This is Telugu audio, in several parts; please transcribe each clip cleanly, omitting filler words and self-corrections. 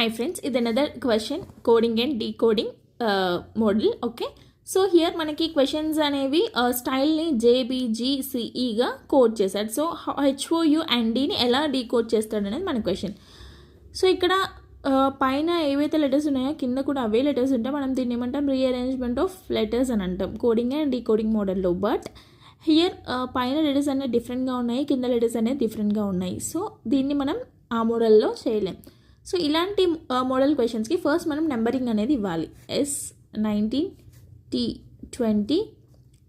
Hi friends, ఇది another question coding and decoding model. Okay, so here మనకి క్వశ్చన్స్ అనేవి స్టైల్ని JBGCEగా కోడ్ చేశాడు. సో HOUNDని ఎలా డీకోడ్ చేస్తాడు అనేది మన క్వశ్చన్. సో ఇక్కడ పైన ఏవైతే లెటర్స్ ఉన్నాయో కింద కూడా అవే లెటర్స్ ఉంటాయి. మనం దీన్ని ఏమంటాం, రీఅరేంజ్మెంట్ ఆఫ్ లెటర్స్ అని అంటాం కోడింగ్ అండ్ డీకోడింగ్ మోడల్లో. బట్ హియర్ పైన లెటర్స్ అనేవి డిఫరెంట్గా ఉన్నాయి, కింద లెటర్స్ అనేవి డిఫరెంట్గా ఉన్నాయి. సో దీన్ని మనం ఆ మోడల్లో చేయలేం. సో ఇలాంటి మోడల్ క్వశ్చన్స్కి ఫస్ట్ మనం నెంబరింగ్ అనేది ఇవ్వాలి. S19, T20,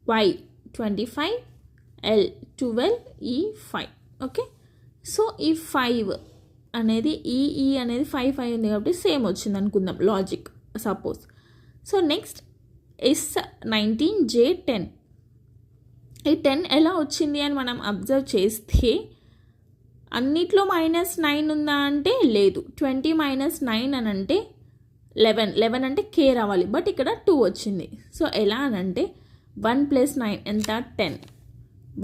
Y25, L12, E5. Okay, so ఈ 5 అనేది ఈ అనేది 5 ఉంది కాబట్టి సేమ్ వచ్చింది అనుకుందాం, logic suppose. So next S19, J10. ఈ 10 ఎలా వచ్చింది అని మనం అబ్జర్వ్ చేస్తే అన్నిట్లో -9 ఉందా అంటే లేదు. 20 - 9 అని అంటే 11 అంటే K రావాలి, బట్ ఇక్కడ 2 వచ్చింది. సో ఎలా అని అంటే 1 + 9 ఎంత, 10.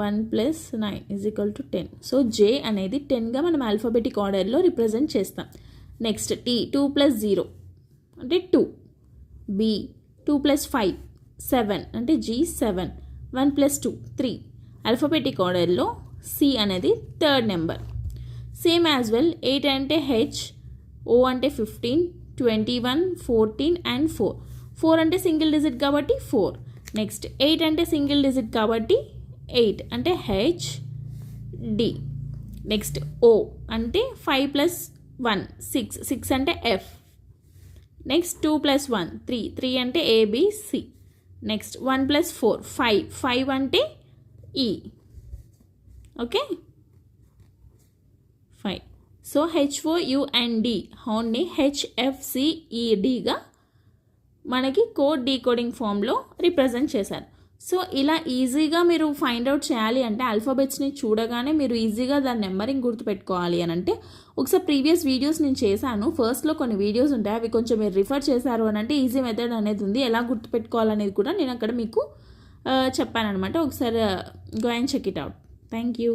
1 + 9 = 10. సో J అనేది 10గా మనం ఆల్ఫాబెటిక్ ఆర్డర్లో రిప్రజెంట్ చేస్తాం. నెక్స్ట్ T 2 + 0 అంటే 2. B 2 + 5 7 అంటే G 7. 1 + 2 3. ఆల్ఫాబెటిక్ ఆర్డర్లో C అనేది third number. Same as well 8 అంటే H, O అంటే 15, 21, 14 అండ్ 4. 4 అంటే సింగిల్ డిజిట్ కాబట్టి 4. నెక్స్ట్ 8 అంటే సింగిల్ డిజిట్ కాబట్టి 8 అంటే H, D. నెక్స్ట్ O అంటే 5 + 1 6, 6 అంటే F. నెక్స్ట్ 2 + 1 3, 3 అంటే ABC. నెక్స్ట్ 1 + 4 5, 5 అంటే E. ఓకే, 5. సో HOUND హౌండ్ని HFCEDగా మనకి కోడ్ డీకోడింగ్ ఫామ్లో రిప్రజెంట్ చేశారు. సో ఇలా ఈజీగా మీరు ఫైండ్ అవుట్ చేయాలి అంటే ఆల్ఫాబెట్స్ని చూడగానే మీరు ఈజీగా దాని నెంబరింగ్ గుర్తుపెట్టుకోవాలి అని అంటే ఒకసారి ప్రీవియస్ వీడియోస్ నేను చేశాను. ఫస్ట్లో కొన్ని వీడియోస్ ఉంటాయి, అవి కొంచెం మీరు రిఫర్ చేశారు అని అంటే ఈజీ మెథడ్ అనేది ఉంది, ఎలా గుర్తుపెట్టుకోవాలనేది కూడా నేను అక్కడ మీకు చెప్పాను అనమాట. ఒకసారి go and check it out. Thank you.